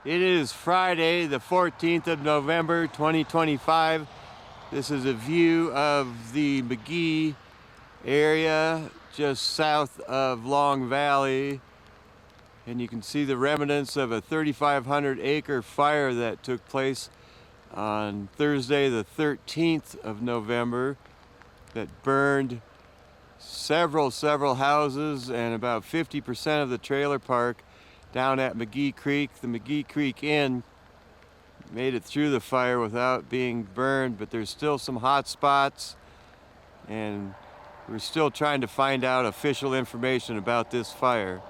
It is Friday, the 14th of November, 2025. This is a view of the McGee area just south of Long Valley. And you can see the remnants of a 3,500 acre fire that took place on Thursday, the 13th of November, that burned several houses and about 50% of the trailer park down at McGee Creek. The McGee Creek Inn made it through the fire without being burned, but there's still some hot spots, and we're still trying to find out official information about this fire.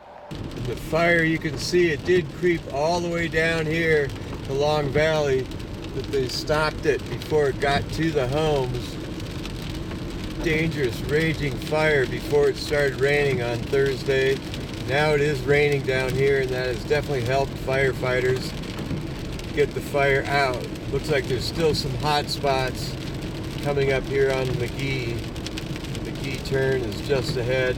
The fire, you can see it did creep all the way down here to Long Valley, but they stopped it before it got to the homes. Dangerous, raging fire before it started raining on Thursday. Now it is raining down here, and that has definitely helped firefighters get the fire out. Looks like there's still some hot spots coming up here on the McGee. The McGee turn is just ahead.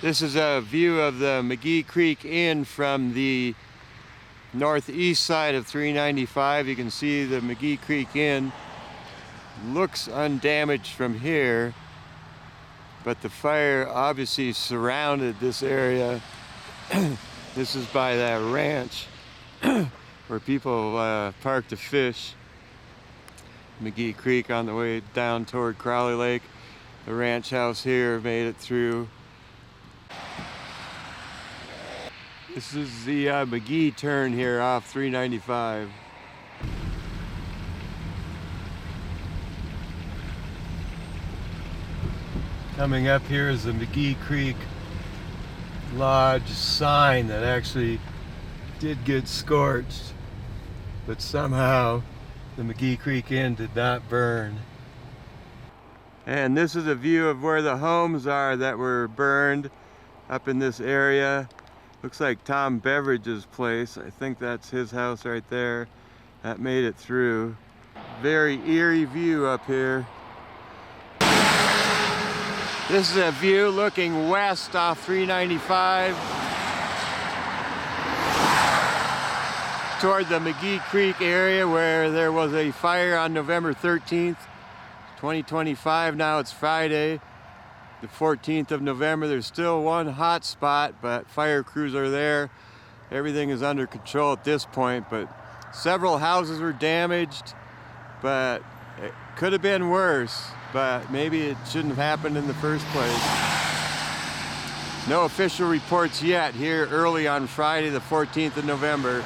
This is a view of the McGee Creek Inn from the northeast side of 395. You can see the McGee Creek Inn looks undamaged from here, but the fire obviously surrounded this area. This is by that ranch where people park to fish. McGee Creek on the way down toward Crowley Lake. The ranch house here made it through. This is the McGee turn here off 395. Coming up here is the McGee Creek Lodge sign that actually did get scorched, but somehow the McGee Creek Inn did not burn. And this is a view of where the homes are that were burned up in this area. Looks like Tom Beveridge's place. I think that's his house right there. That made it through. Very eerie view up here. This is a view looking west off 395 toward the McGee Creek area where there was a fire on November 13th, 2025. Now it's Friday, the 14th of November. There's still one hot spot, but fire crews are there. Everything is under control at this point, but several houses were damaged, but it could have been worse. But maybe it shouldn't have happened in the first place. No official reports yet here early on Friday, the 14th of November.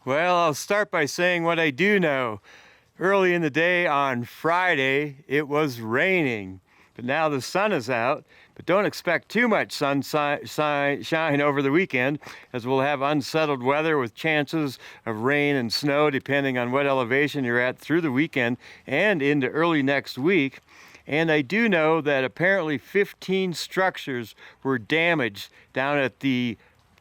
Well, I'll start by saying what I do know. Early in the day on Friday, it was raining, but now the sun is out. But don't expect too much sunshine over the weekend, as we'll have unsettled weather with chances of rain and snow depending on what elevation you're at through the weekend and into early next week. And I do know that apparently 15 structures were damaged down at the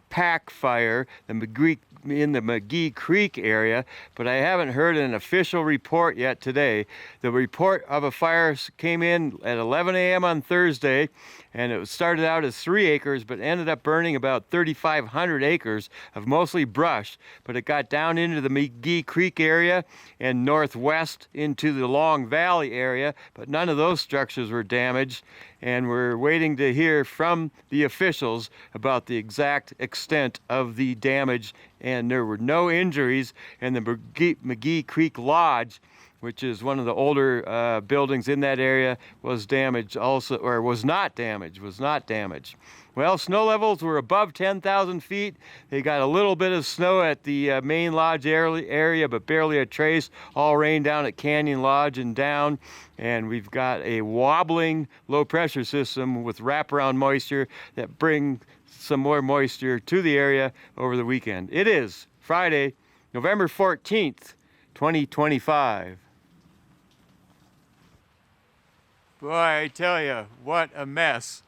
pack fire, in the McGee Creek area, but I haven't heard an official report yet today. The report of a fire came in at 11 a.m. on Thursday, and it started out as 3 acres, but ended up burning about 3,500 acres of mostly brush. But it got down into the McGee Creek area and northwest into the Long Valley area, but none of those structures were damaged, and we're waiting to hear from the officials about the exact extent of the damage. And there were no injuries, and the McGee Creek Lodge, which is one of the older buildings in that area, was damaged also, or was not damaged. Well, snow levels were above 10,000 feet. They got a little bit of snow at the main lodge area, but barely a trace. All rain down at Canyon Lodge and down. And we've got a wobbling low pressure system with wraparound moisture that bring some more moisture to the area over the weekend. It is Friday, November 14th, 2025. Boy, I tell you, what a mess.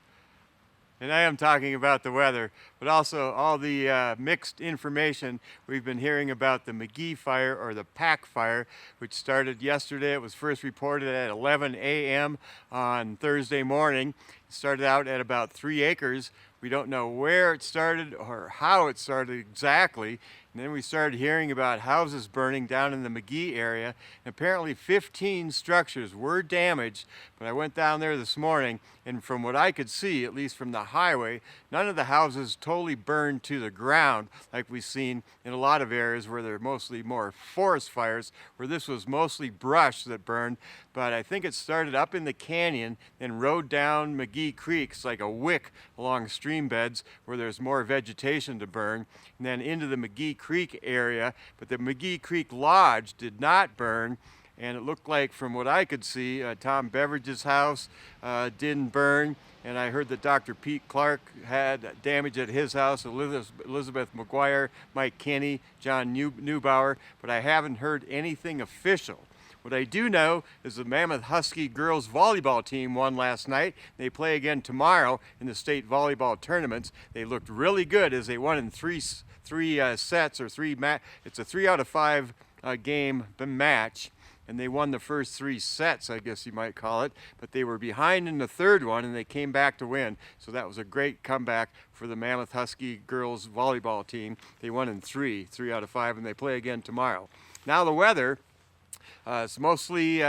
And I am talking about the weather, but also all the mixed information we've been hearing about the McGee fire, or the pack fire, which started yesterday. It was first reported at 11 a.m. on Thursday morning. It started out at about 3 acres. We don't know where it started or how it started exactly. And then we started hearing about houses burning down in the McGee area. And apparently 15 structures were damaged, but I went down there this morning, and from what I could see, at least from the highway, none of the houses totally burned to the ground like we've seen in a lot of areas where they're mostly more forest fires, where this was mostly brush that burned. But I think it started up in the canyon, then rode down McGee Creek. It's like a wick along stream beds where there's more vegetation to burn, and then into the McGee Creek area. But the McGee Creek Lodge did not burn, and it looked like, from what I could see, Tom Beveridge's house didn't burn, and I heard that Dr. Pete Clark had damage at his house, Elizabeth McGuire, Mike Kinney, John Neubauer, but I haven't heard anything official. What I do know is the Mammoth Husky girls volleyball team won last night. They play again tomorrow in the state volleyball tournaments. They looked really good as they won in three sets, or it's a 3 out of 5 game match. And they won the first 3 sets, I guess you might call it. But they were behind in the third one, and they came back to win. So that was a great comeback for the Mammoth Husky girls volleyball team. They won in 3 out of 5, and they play again tomorrow. Now the weather. It's mostly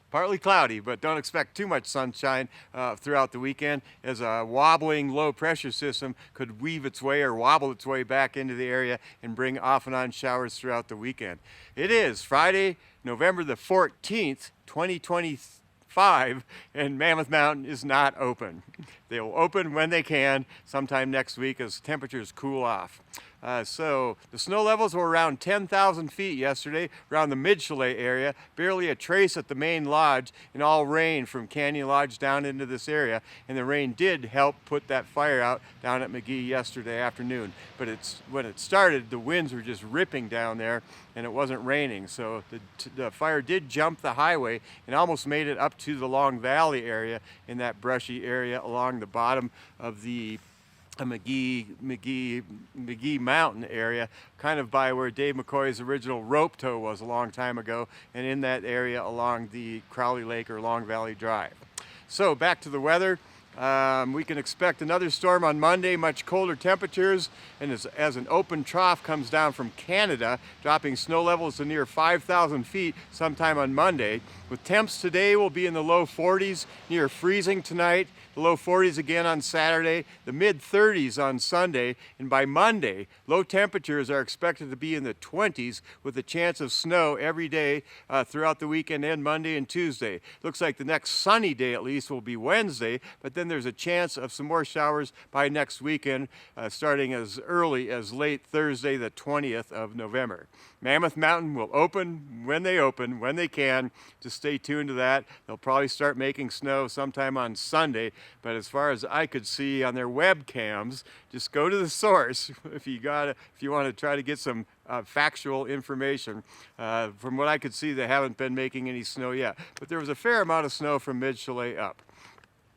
partly cloudy, but don't expect too much sunshine throughout the weekend, as a wobbling low pressure system could weave its way or wobble its way back into the area and bring off and on showers throughout the weekend. It is Friday, November the 14th, 2025, and Mammoth Mountain is not open. They will open when they can, sometime next week, as temperatures cool off. So the snow levels were around 10,000 feet yesterday around the mid-chalet area, barely a trace at the main lodge, and all rain from Canyon Lodge down into this area. And the rain did help put that fire out down at McGee yesterday afternoon. But when it started, the winds were just ripping down there, and it wasn't raining. So the fire did jump the highway and almost made it up to the Long Valley area, in that brushy area along the bottom of the McGee Mountain area, kind of by where Dave McCoy's original rope tow was a long time ago, and in that area along the Crowley Lake or Long Valley Drive. So back to the weather. We can expect another storm on Monday, much colder temperatures, and as an open trough comes down from Canada, dropping snow levels to near 5,000 feet sometime on Monday. With temps today will be in the low 40s, near freezing tonight, the low 40s again on Saturday, the mid 30s on Sunday, and by Monday, low temperatures are expected to be in the 20s with a chance of snow every day throughout the weekend and Monday and Tuesday. Looks like the next sunny day at least will be Wednesday, but then there's a chance of some more showers by next weekend, starting as early as late Thursday, the 20th of November. Mammoth Mountain will open when they can. Just stay tuned to that. They'll probably start making snow sometime on Sunday, but as far as I could see on their webcams, just go to the source if you want to try to get some factual information. From what I could see, they haven't been making any snow yet, but there was a fair amount of snow from mid-Chalet up.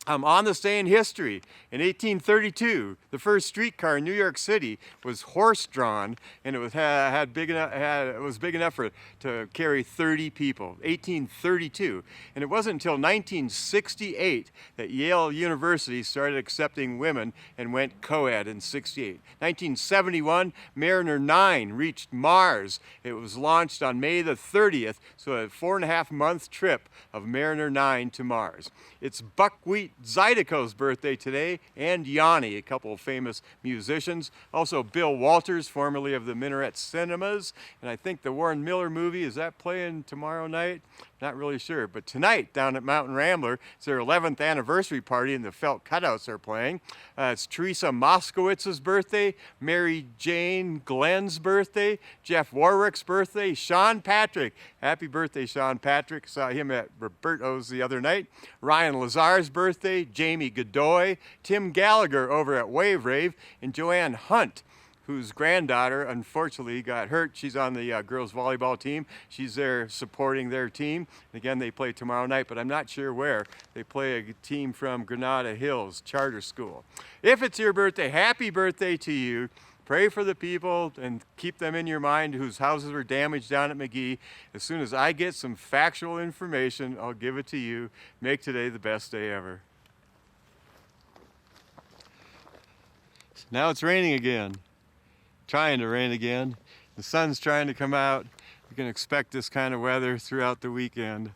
On this day in history, in 1832, the first streetcar in New York City was horse-drawn, and it was big enough to carry 30 people. 1832, and it wasn't until 1968 that Yale University started accepting women and went co-ed in '68. 1971, Mariner 9 reached Mars. It was launched on May the 30th, so a 4.5-month trip of Mariner 9 to Mars. It's Buckwheat Zydeco's birthday today, and Yanni, a couple of famous musicians. Also Bill Walters, formerly of the Minaret Cinemas, and I think the Warren Miller movie, is that playing tomorrow night? Not really sure, but tonight down at Mountain Rambler, it's their 11th anniversary party and the felt cutouts are playing. It's Teresa Moskowitz's birthday, Mary Jane Glenn's birthday, Jeff Warwick's birthday, Sean Patrick. Happy birthday, Sean Patrick. Saw him at Roberto's the other night. Ryan Lazar's birthday, Jamie Godoy, Tim Gallagher over at Wave Rave, and Joanne Hunt, whose granddaughter unfortunately got hurt. She's on the girls volleyball team. She's there supporting their team. And again, they play tomorrow night, but I'm not sure where. They play a team from Granada Hills Charter School. If it's your birthday, happy birthday to you. Pray for the people and keep them in your mind whose houses were damaged down at McGee. As soon as I get some factual information, I'll give it to you. Make today the best day ever. Now it's raining again. Trying to rain again. The sun's trying to come out. You can expect this kind of weather throughout the weekend.